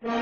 March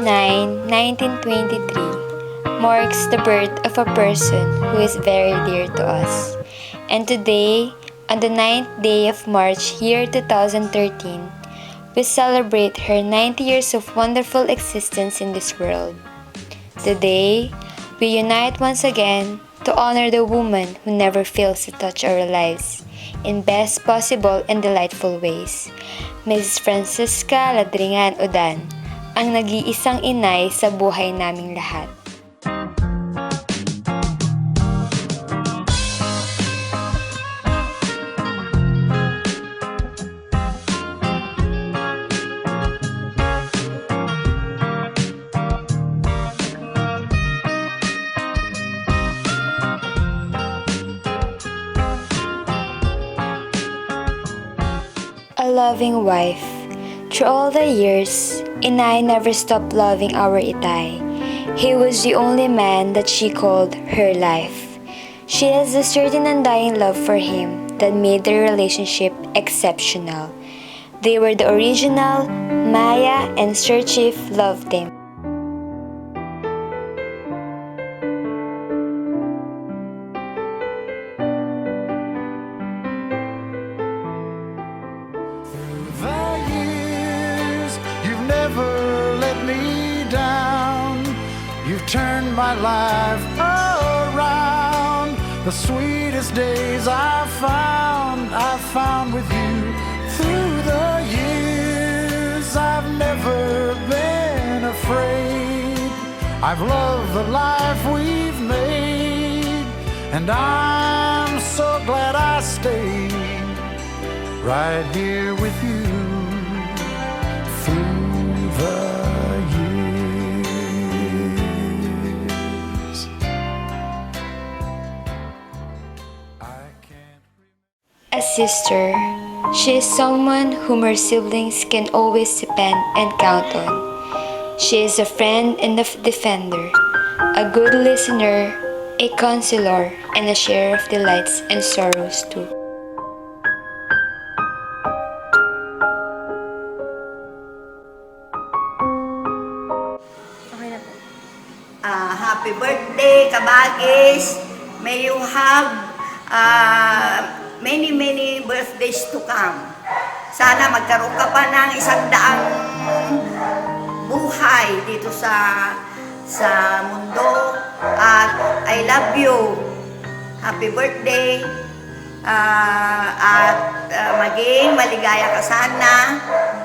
9, 1923 marks the birth of a person who is very dear to us. And today, on the 9th day of March year 2013, we celebrate her 90 years of wonderful existence in this world. Today, we unite once again to honor the woman who never fails to touch our lives in best possible and delightful ways, Mrs. Francisca Ladringan Udan, ang nag-iisang inay sa buhay naming lahat. A loving wife. Through all the years, Inay never stopped loving our Itay. He was the only man that she called her life. She has a certain undying love for him that made their relationship exceptional. They were the original. Maya and Sir Chief loved him. Turned my life around. The sweetest days I found with you. Through the years I've never been afraid. I've loved the life we've made, and I'm so glad I stayed right here with you through the A sister. She is someone whom her siblings can always depend and count on. She is a friend and a defender, a good listener, a counselor, and a sharer of delights and sorrows too. Okay na po. Happy birthday, Kabagis! May you have many birthdays to come. Sana magkaroon ka pa ng 100 buhay dito sa mundo. At I love you. Happy birthday. Maging maligaya ka sana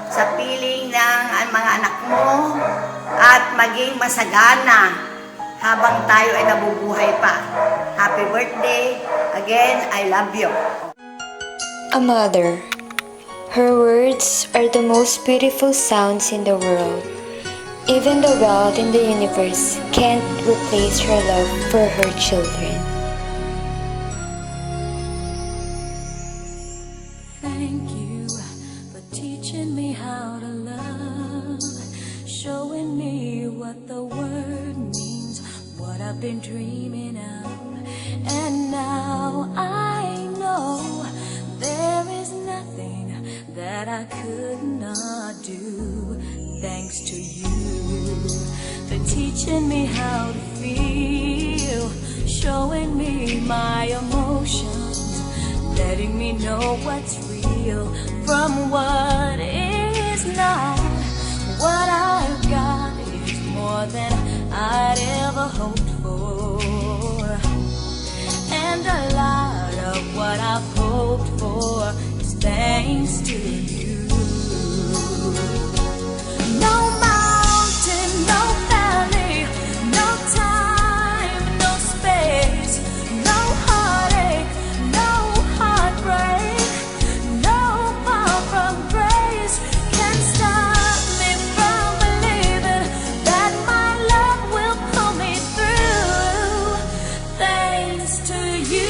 sa piling ng mga anak mo at maging masagana habang tayo ay nabubuhay pa. Happy birthday. Again, I love you. A mother. Her words are the most beautiful sounds in the world. Even the world in the universe can't replace her love for her children. Thank you for teaching me how to love, showing me what the word means, what I've been dreaming of. And now I know there is nothing that I could not do. Thanks to you for teaching me how to feel, showing me my emotions, letting me know what's real from what is not. What I've got is more than I'd ever hoped for. And a lot of what I've hoped for is thanks to you. No mountain, no valley, no time, no space, no heartache, no heartbreak, no far from grace can stop me from believing that my love will pull me through. Thanks to you.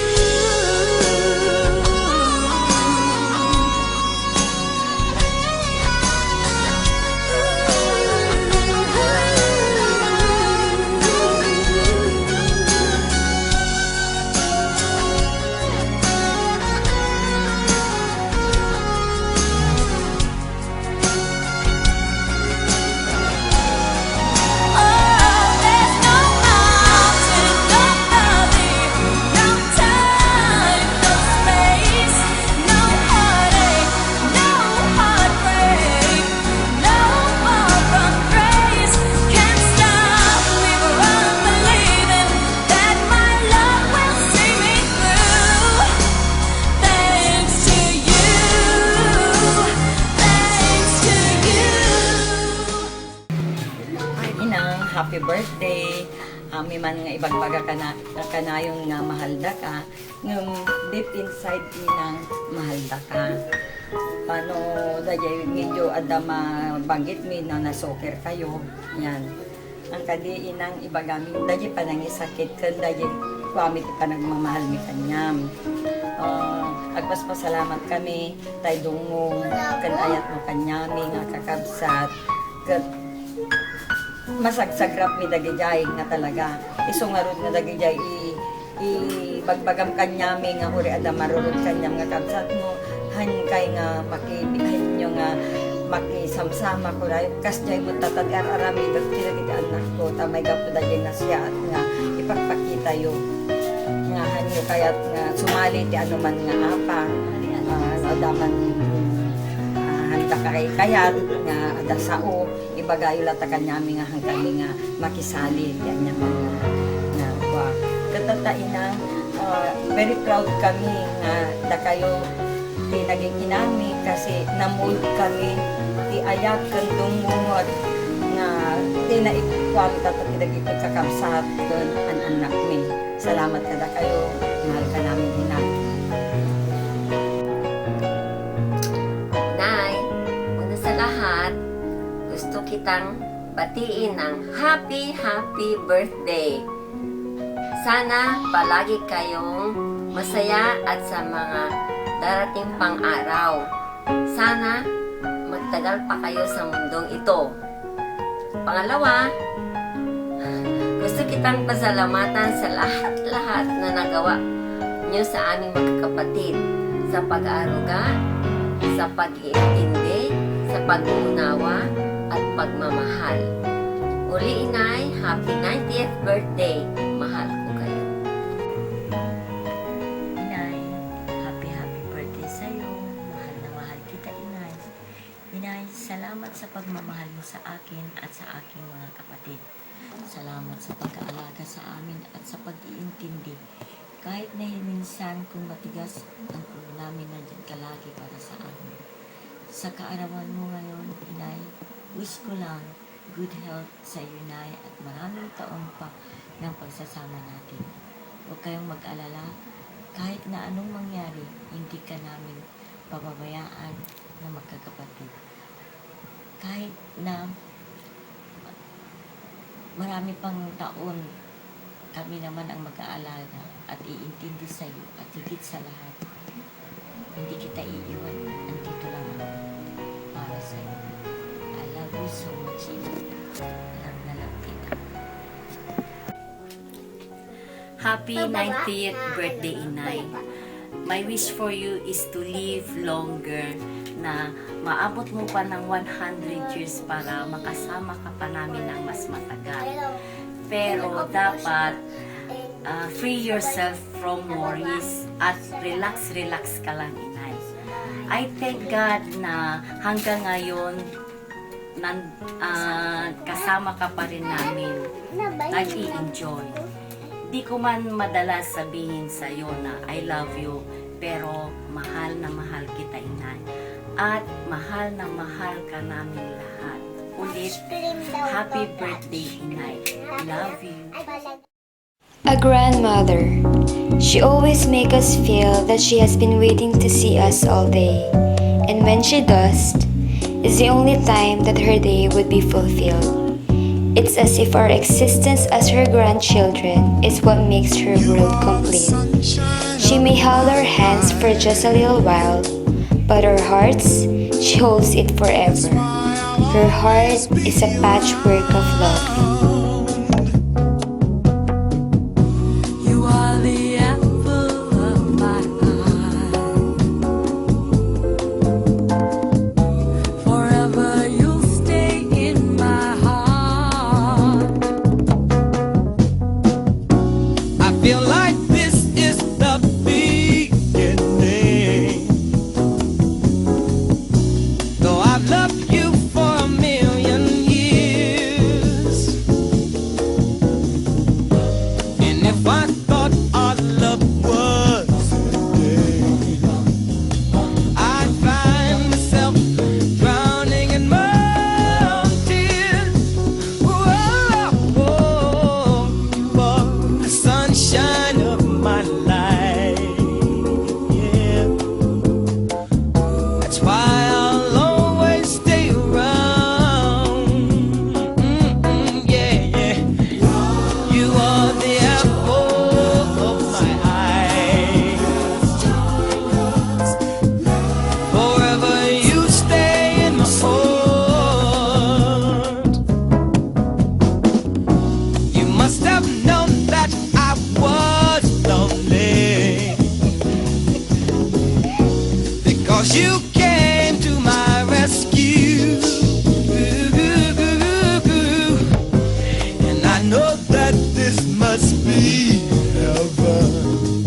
happy birthday. May man nga ibagbaga kanayon nga mahalda ka. Ngum deep inside ni nang mahalda ka. Paano dahil medyo adama banggit mi na nasoker kayo. Yan. Ang kadi inang ibagamin dahil pa nang isakit kan dahil kwamit pa nagmamahal mi kanyam. Agpaspasalamat kami tay dungong kan ayat mo kanyami nga kakabsat. Masagsagrap mi dagijay nga talaga. Isungarod na dagijay bagbagam kanyami nga huri ada marurod kanyam nga kabsat mo hankay nga makibihin nyo nga makisamsama ko ray kasjay mo tatadar arami dagiti anak ko tamay gapo dagay na siya at nga ipagpakita yo nga hanyo kayat nga sumali ti ano man nga apa adaman handa kay kayat nga ada sao ibagayo lata kanyami nga hangkami nga makisali ti anya nga wa katataina very proud kami nga da kayo ti naging inami kasi namold kami ti ayat kan dungungot nga ti naikwam ta ti dagiti kakabsat ken an anak mi. Salamat kada kayo, mahal ka namin inay. Nay, una sa lahat, gusto kitang batiin ng happy birthday. Sana palagi kayong masaya at sa mga darating pang araw. Sana magtagal pa kayo sa mundong ito. Pangalawa, gusto kitang pasalamatan sa lahat na nagawa niyo sa aming magkakapatid sa pag-aaruga, sa pag-iintindi, sa pag-uunawa at pagmamahal. Uli, Inay, happy 90th birthday. Mahal ko kayo. Inay, happy birthday sa'yo. Mahal na mahal kita, Inay. Inay, salamat sa pagmamahal mo sa akin at sa aking mga kapatid. Salamat sa pag-aalaga sa amin at sa pag-iintindi. Kahit na minsan kung matigas ang ulo namin, nandiyan ka lagi para sa amin. Sa kaarawan mo ngayon, Inay, wish ko lang good health sa iyo, Inay, at maraming taon pa ng pagsasama natin. Huwag kayong mag-alala, kahit na anong mangyari, hindi ka namin pababayaan na magkakapatid. Kahit na marami pang taon, kami naman ang mag-aalaga at iintindi sa iyo at higit sa lahat. Hindi kita iiwan, andito lang ako para sa iyo. I love you so much, Ina. Love na love kita. Happy 90th birthday, Inay. My wish for you is to live longer, na maabot mo pa ng 100 years para makasama ka pa namin ng mas matagal. Pero dapat free yourself from worries at relax ka lang, Inay. I thank God na hanggang ngayon kasama ka pa rin namin, nag-i-enjoy. Di ko man madalas sabihin sa'yo na I love you, pero mahal na mahal kita, Inay. At mahal na mahal ka namin lahat. Ulit, happy birthday, Inay. Love you. A grandmother. She always makes us feel that she has been waiting to see us all day. And when she does, it's the only time that her day would be fulfilled. It's as if our existence as her grandchildren is what makes her world complete. She may hold our hands for just a little while, but our hearts, she holds it forever. Her heart is a patchwork of love. You are the apple of my eye. Forever you'll stay in my heart. I feel like this is the beginning. Though I've loved you for a million years, That's why I'll always stay around. Yeah, yeah. You are the apple of my eye. Forever you stay in my heart. You must have known that I was lonely, because you came to my rescue. And I know that this must be heaven.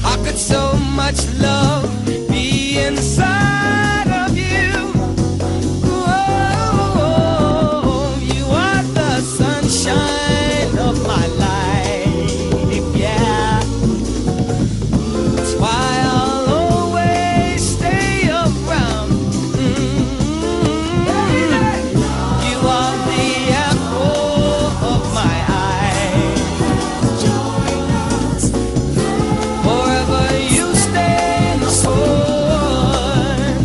How could so much love be inside of you? Oh, you are the sunshine of my life, yeah. That's why I'll always stay around. You are the apple of my eye. Forever you stay in the heart.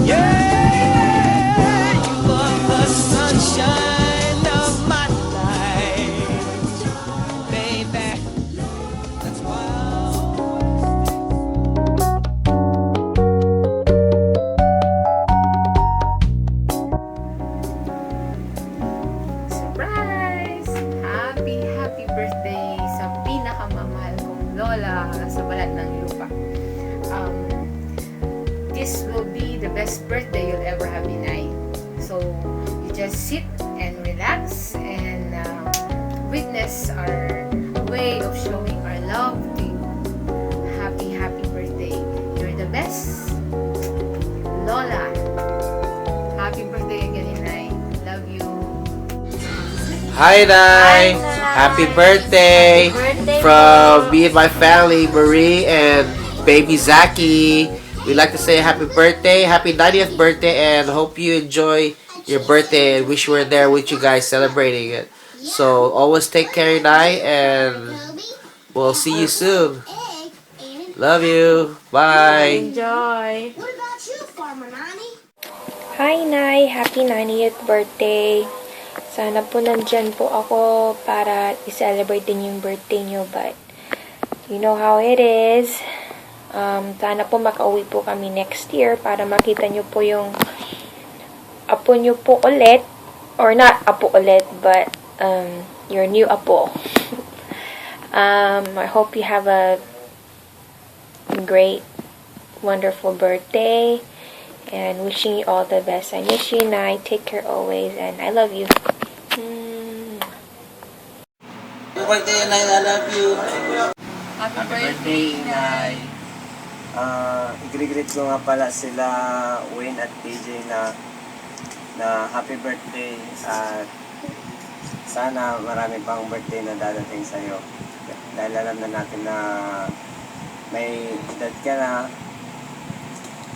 Yeah, you are the sunshine of my life, baby. That's why Surprise! Happy birthday sa pinakamamahal kong lola sa balat ng lupa. This will be the best birthday you'll ever have, Inay. So, you just sit and relax and witness our way of showing our love to you. Happy birthday. You're the best, Lola. Happy birthday again, Inay. Love you. Hi, Nay! Happy birthday! From me and my family, Marie and baby Zaki. We'd like to say happy birthday, happy 90th birthday, and hope you enjoy your birthday and wish we were there with you guys celebrating it. So, always take care, Nay, and we'll see you soon. Love you. Bye. Enjoy. What about you, Farmer Nani? Hi, Nay! Happy 90th birthday! Sana po nandyan po ako para i-celebrate din yung birthday nyo, but you know how it is. Sana po makauwi po kami next year para makita nyo po yung apo nyo po ulit. Or not apo ulit, but your new apo. I hope you have a great, wonderful birthday. And wishing you all the best. I miss you, Nay. Take care always. And I love you. Happy birthday, Nay. I love you. Happy birthday, Inay. I-greet ko nga pala sila Wayne at PJ na happy birthday at sana marami pang birthday na dadating sa'yo. Dahil alam na natin na may edad ka na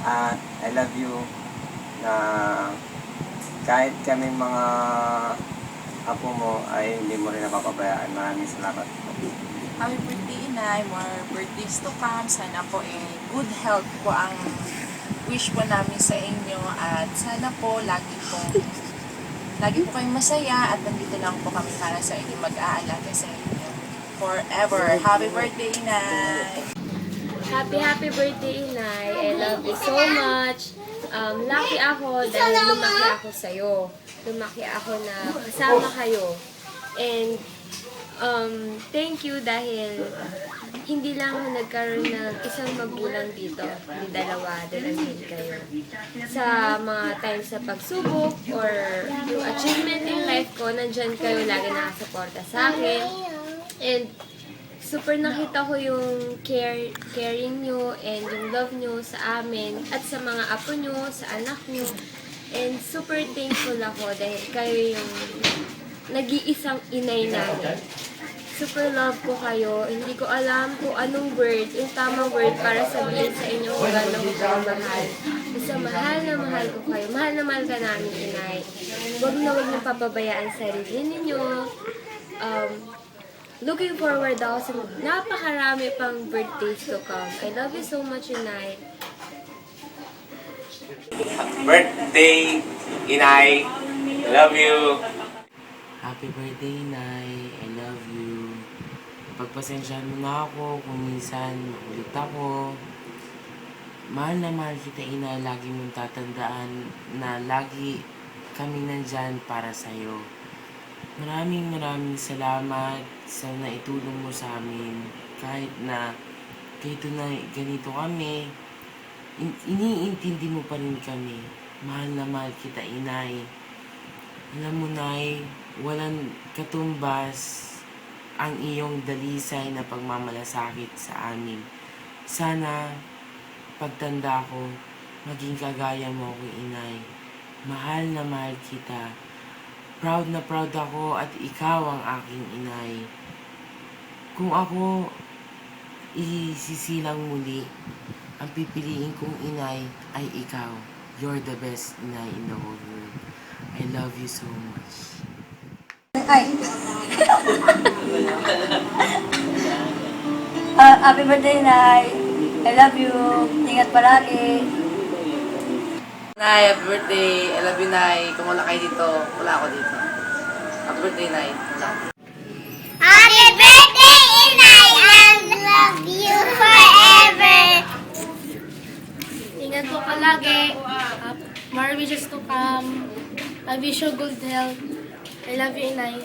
at I love you na kahit kaming mga apo mo ay hindi mo rin napapabayaan. Maraming salamat po. Happy birthday, Inay. More birthdays to come. Sana po good health po ang wish po namin sa inyo. At sana po lagi po kayong masaya at nandito lang po kami para sa inyo, mag-aalaga sa inyo forever. Happy birthday, Inay! Happy birthday, Inay. I love you so much. Lucky ako dahil lumaki ako sa'yo. Lumaki ako na kasama kayo. And thank you dahil hindi lang ako nagkaroon ng isang magulang dito. Hindi dalawa, dalawin kayo. Sa mga times sa pagsubok or yung achievement in life ko, nandyan kayo lagi nakasuporta sa akin. And super nakita ko yung caring nyo and yung love nyo sa amin at sa mga apo nyo, sa anak nyo. And super thankful ako dahil kayo yung nag-iisang inay namin. Super love ko kayo. Hindi ko alam kung anong word, yung tamang word para sabihin sa inyo kung gano'n ko kayo mahal. Basta mahal na mahal ko kayo. Mahal na mahal ka namin, Inay. Huwag na papabayaan sarili ninyo. Looking forward ako sa napakarami pang birthdays to come. I love you so much, Inay. Birthday, Inay. I love you. Happy birthday, Inay. I love you. Pagpasensyahan mo na ako kung minsan makulit ako. Mahal na mahal kita, Inay. Lagi mong tatandaan na lagi kami nandyan para sa'yo. Maraming salamat sa naitulong mo sa amin. Kahit na ganito kami, iniintindi mo pa rin kami. Mahal na mahal kita, Inay. Alam mo, Nay, walang katumbas ang iyong dalisay na pagmamalasakit sa amin. Sana, pagtanda ko, maging kagaya mo ako, Inay. Mahal na mahal kita. Proud na proud ako at ikaw ang aking inay. Kung ako isisilang muli, ang pipiliin kong inay ay ikaw. You're the best inay in the whole world. I love you so much. Happy birthday, Nay. I love you. Ingat palagi. Nay, happy birthday. I love you, Nay. Kung wala kayo dito, wala ako dito. Happy birthday, Nay. Happy birthday, Inay! I love you forever! Ingat po palagi. More wishes to come. I wish you good health. I love you, Inay.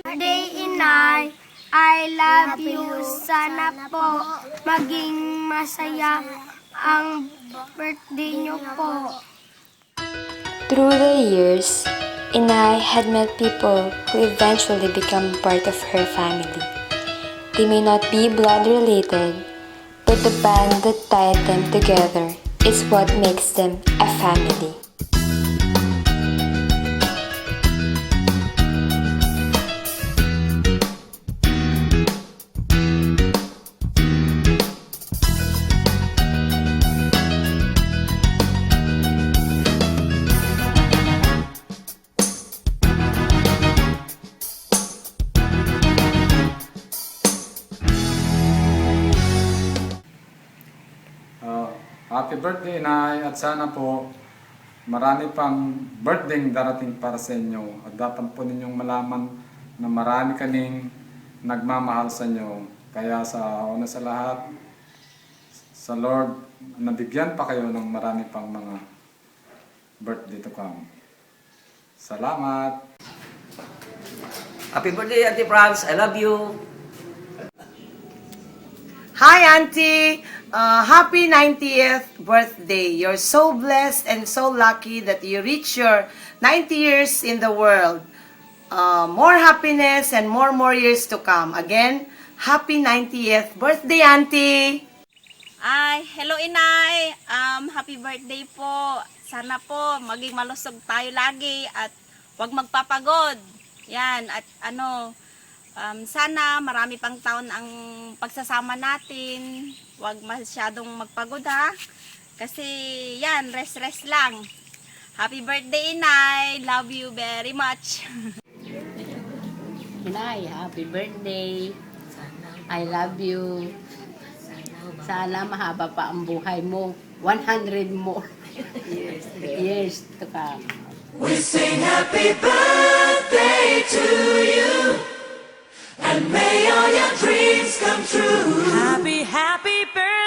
Birthday, Inay! I love you. Sana po maging masaya ang birthday niyo po. Through the years, Inay had met people who eventually become part of her family. They may not be blood related, but the bond that tied them together is what makes them a family. Happy birthday, Inay, at sana po marami pang birthday darating para sa inyo. At dapat po ninyong malaman na marami kaming nagmamahal sa inyo. Kaya sa una sa lahat, sa Lord, nabigyan pa kayo ng marami pang mga birthday to come. Salamat! Happy birthday, Auntie Franz. I love you. Hi, Auntie! Happy 90th birthday. You're so blessed and so lucky that you reach your 90 years in the world. More happiness and more years to come. Again, happy 90th birthday, Auntie! Ay, hello Inay. Happy birthday po. Sana po maging malusog tayo lagi at huwag magpapagod. Yan, at sana marami pang taon ang pagsasama natin. Huwag masyadong magpagod ha. Kasi yan, rest lang. Happy birthday, Inay. Love you very much. Inay, happy birthday. I love you. Sana mahaba pa ang buhay mo. 100 more years to come. We sing happy birthday to you, and may all your dreams come true. Happy birthday.